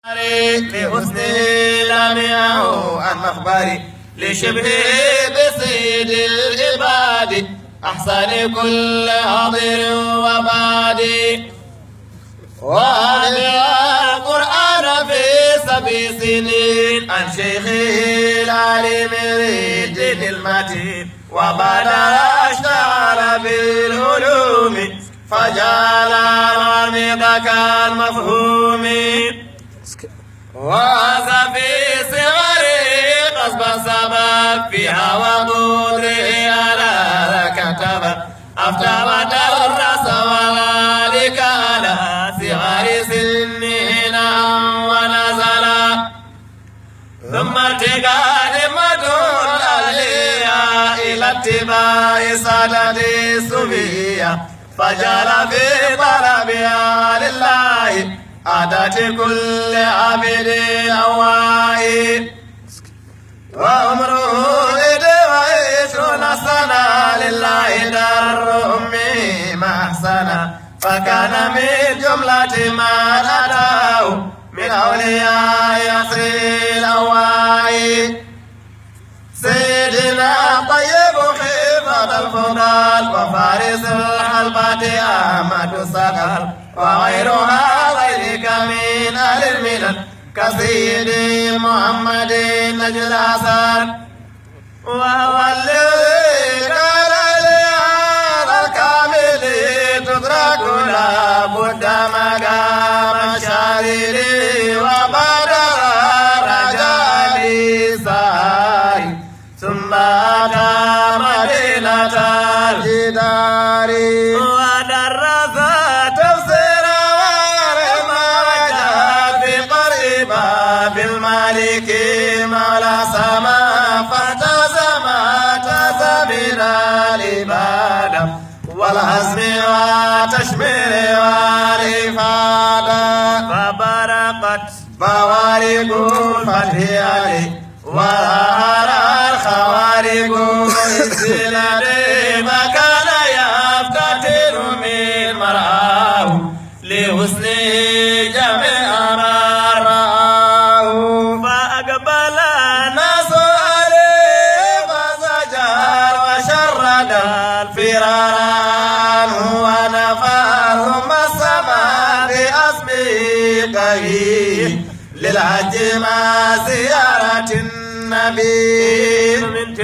لحسنه لم يعو عن مخبري لشبهه بسيد العباد أحسن كل حاضر وبادي وأهدي القرآن في 7 سنين عن شيخه العليم الدين المتين وبعد اشتغل بالعلوم فجعل العميق كالمفهوم وهذا في صغره قصب السبب فيها وقدره على كتب أفتى ودرس وذلك على صغر سنه ونزل ثم ارتقى مدون عليها إلى اتباع سادة الصوفية فجعل في طلبها لله عادات كل عبد أواعي وعمره 20 سنة لله در أمي ما أحسن فكان من جملة ما أتاه من أولياء يسري الأواعي سيدنا طيب حفظ الفضال وفارس الحلبة أحمد الصقر وغيرها غيرك من أهل الملل كسيدي محمد نجل حسن وهو الذي كان لهذا الكامل تدرك لا بد مقام الشرير وبدر رجال ساري ثم أتى مدينة الجدار ودرس تفسير ورمى في قريبا بالمالك مولى سما فالتزم من العبادة والعزم والتشمير والإفادة فبرقت بوارق الفتح عليه وظهر الخوارق الزلال ما كان يفتتن من مرآه لحسن جميع ما رآه فأقبل الناس عليه فزجر وشرد الفرار ونفى ثم السماء بأسبقه للحج مع زيارة النبي من